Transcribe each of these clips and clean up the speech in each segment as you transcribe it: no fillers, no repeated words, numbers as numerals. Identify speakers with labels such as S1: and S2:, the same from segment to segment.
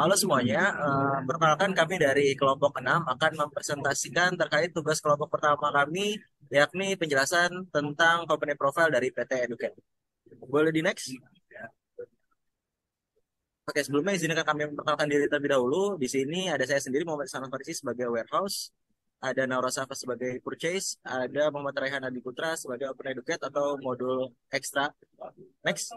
S1: Halo semuanya, perkenalkan kami dari kelompok 6 akan mempresentasikan terkait tugas kelompok pertama kami, yakni penjelasan tentang company profile dari PT Educate. Boleh di next? Oke, sebelumnya izinkan kami memperkenalkan diri terlebih dahulu. Di sini ada saya sendiri, Muhammad Sanaf Farisi sebagai warehouse, ada Naura Safa sebagai purchase, ada Muhammad Raihan Adi Putra sebagai Open Educate atau modul ekstra. Next,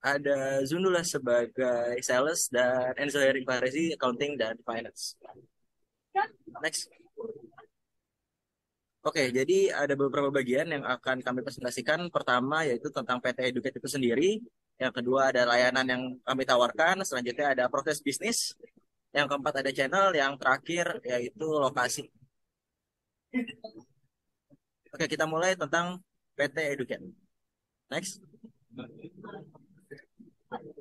S1: ada Zundula sebagai sales dan Enzo Hering Farisi accounting dan finance. Next. Oke, jadi ada beberapa bagian yang akan kami presentasikan. Pertama yaitu tentang PT Educate itu sendiri. Yang kedua ada layanan yang kami tawarkan. Selanjutnya ada proses bisnis. Yang keempat ada channel. Yang terakhir yaitu lokasi. Oke, kita mulai tentang PT Educate. Next.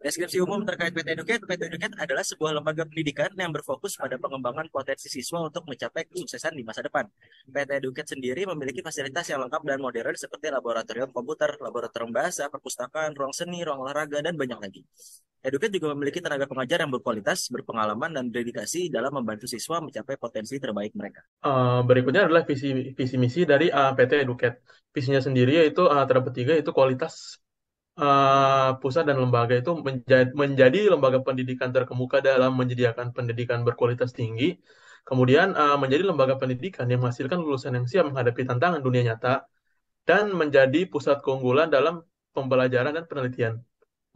S1: Deskripsi umum terkait PT Educate. PT Educate adalah sebuah lembaga pendidikan yang berfokus pada pengembangan potensi siswa untuk mencapai kesuksesan di masa depan. PT Educate sendiri memiliki fasilitas yang lengkap dan modern seperti laboratorium komputer, laboratorium bahasa, perpustakaan, ruang seni, ruang olahraga, dan banyak lagi. Educate juga memiliki tenaga pengajar yang berkualitas, berpengalaman, dan dedikasi dalam membantu siswa mencapai potensi terbaik mereka.
S2: Berikutnya adalah visi misi dari PT Educate. Visinya sendiri yaitu terdapat tiga, yaitu kualitas pusat dan lembaga itu menjadi lembaga pendidikan terkemuka dalam menyediakan pendidikan berkualitas tinggi. Kemudian menjadi lembaga pendidikan yang menghasilkan lulusan yang siap menghadapi tantangan dunia nyata dan menjadi pusat keunggulan dalam pembelajaran dan penelitian.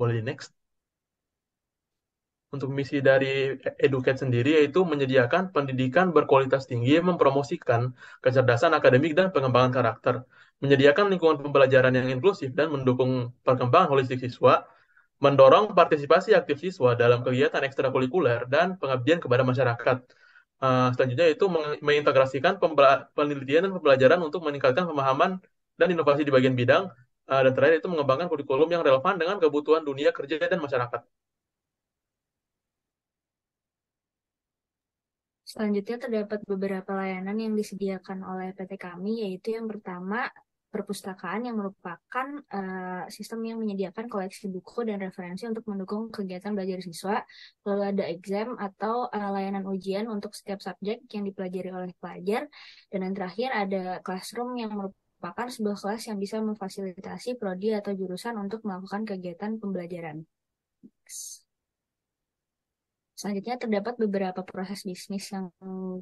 S2: Boleh di next. Untuk misi dari Educate sendiri yaitu menyediakan pendidikan berkualitas tinggi yang mempromosikan kecerdasan akademik dan pengembangan karakter, menyediakan lingkungan pembelajaran yang inklusif dan mendukung perkembangan holistik siswa, mendorong partisipasi aktif siswa dalam kegiatan ekstrakurikuler dan pengabdian kepada masyarakat. Selanjutnya itu mengintegrasikan penelitian dan pembelajaran untuk meningkatkan pemahaman dan inovasi di bagian bidang, dan terakhir itu mengembangkan kurikulum yang relevan dengan kebutuhan dunia kerja dan masyarakat.
S3: Selanjutnya terdapat beberapa layanan yang disediakan oleh PT kami, yaitu yang pertama perpustakaan yang merupakan sistem yang menyediakan koleksi buku dan referensi untuk mendukung kegiatan belajar siswa. Lalu ada exam atau layanan ujian untuk setiap subjek yang dipelajari oleh pelajar. Dan yang terakhir ada classroom yang merupakan sebuah kelas yang bisa memfasilitasi prodi atau jurusan untuk melakukan kegiatan pembelajaran. Selanjutnya terdapat beberapa proses bisnis yang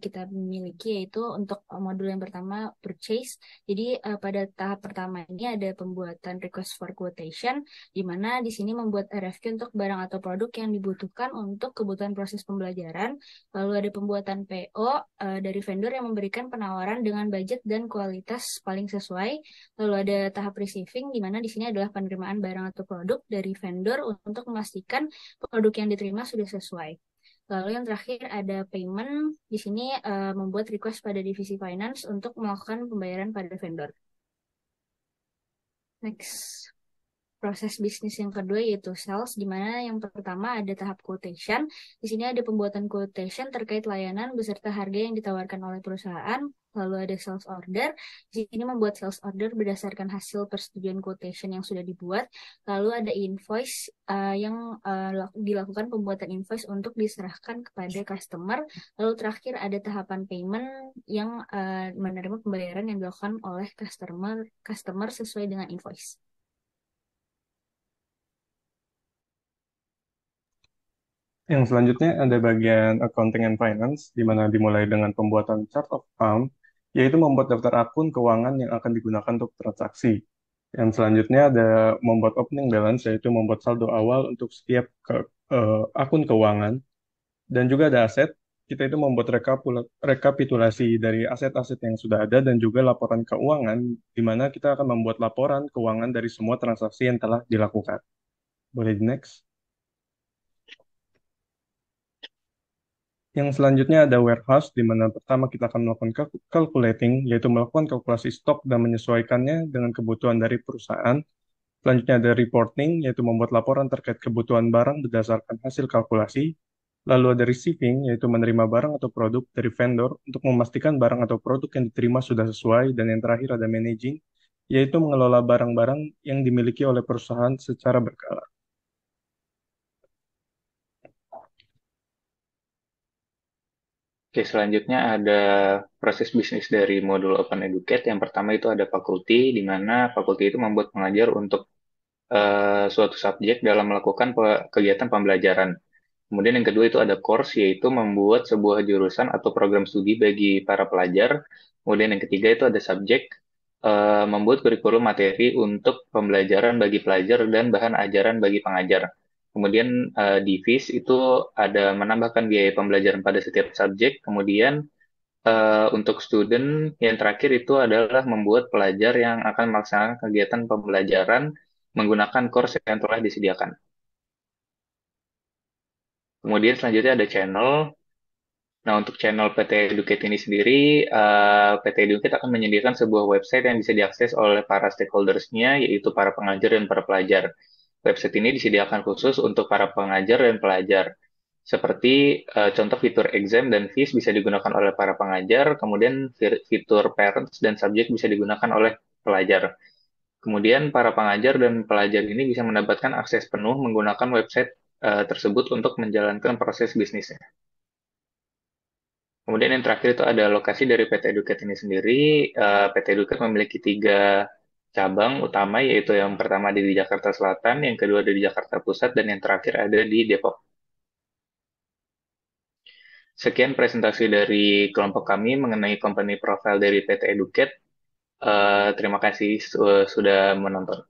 S3: kita miliki, yaitu untuk modul yang pertama purchase. Jadi pada tahap pertama ini ada pembuatan request for quotation, di mana di sini membuat RFQ untuk barang atau produk yang dibutuhkan untuk kebutuhan proses pembelajaran. Lalu ada pembuatan PO dari vendor yang memberikan penawaran dengan budget dan kualitas paling sesuai. Lalu ada tahap receiving, di mana di sini adalah penerimaan barang atau produk dari vendor untuk memastikan produk yang diterima sudah sesuai. Lalu yang terakhir ada payment. Di sini membuat request pada divisi finance untuk melakukan pembayaran pada vendor. Next. Proses bisnis yang kedua yaitu sales, di mana yang pertama ada tahap quotation. Di sini ada pembuatan quotation terkait layanan beserta harga yang ditawarkan oleh perusahaan. Lalu ada sales order. Di sini membuat sales order berdasarkan hasil persetujuan quotation yang sudah dibuat. Lalu ada invoice yang dilakukan pembuatan invoice untuk diserahkan kepada customer. Lalu terakhir ada tahapan payment yang menerima pembayaran yang dilakukan oleh customer sesuai dengan invoice.
S4: Yang selanjutnya ada bagian accounting and finance, di mana dimulai dengan pembuatan chart of account, yaitu membuat daftar akun keuangan yang akan digunakan untuk transaksi. Yang selanjutnya ada membuat opening balance, yaitu membuat saldo awal untuk setiap akun keuangan. Dan juga ada aset, kita itu membuat rekapitulasi dari aset-aset yang sudah ada dan juga laporan keuangan, di mana kita akan membuat laporan keuangan dari semua transaksi yang telah dilakukan. Boleh di next. Yang selanjutnya ada warehouse, di mana pertama kita akan melakukan calculating, yaitu melakukan kalkulasi stok dan menyesuaikannya dengan kebutuhan dari perusahaan. Selanjutnya ada reporting, yaitu membuat laporan terkait kebutuhan barang berdasarkan hasil kalkulasi. Lalu ada receiving, yaitu menerima barang atau produk dari vendor untuk memastikan barang atau produk yang diterima sudah sesuai. Dan yang terakhir ada managing, yaitu mengelola barang-barang yang dimiliki oleh perusahaan secara berkala.
S5: Oke, selanjutnya ada proses bisnis dari modul Open Educate. Yang pertama itu ada fakulti, di mana fakulti itu membuat pengajar untuk suatu subjek dalam melakukan kegiatan pembelajaran. Kemudian yang kedua itu ada course, yaitu membuat sebuah jurusan atau program studi bagi para pelajar. Kemudian yang ketiga itu ada subjek, membuat kurikulum materi untuk pembelajaran bagi pelajar dan bahan ajaran bagi pengajar. Kemudian di FIS itu ada menambahkan biaya pembelajaran pada setiap subjek. Kemudian untuk student yang terakhir itu adalah membuat pelajar yang akan melaksanakan kegiatan pembelajaran menggunakan course yang telah disediakan. Kemudian selanjutnya ada channel. Nah, untuk channel PT Educate ini sendiri, PT Educate akan menyediakan sebuah website yang bisa diakses oleh para stakeholders-nya, yaitu para pengajar dan para pelajar. Website ini disediakan khusus untuk para pengajar dan pelajar. Seperti contoh fitur exam dan quiz bisa digunakan oleh para pengajar, kemudian fitur parents dan subjek bisa digunakan oleh pelajar. Kemudian para pengajar dan pelajar ini bisa mendapatkan akses penuh menggunakan website tersebut untuk menjalankan proses bisnisnya. Kemudian yang terakhir itu ada lokasi dari PT Educate ini sendiri. PT Educate memiliki 3 cabang utama, yaitu yang pertama ada di Jakarta Selatan, yang kedua ada di Jakarta Pusat, dan yang terakhir ada di Depok. Sekian presentasi dari kelompok kami mengenai company profile dari PT Educate. Terima kasih sudah menonton.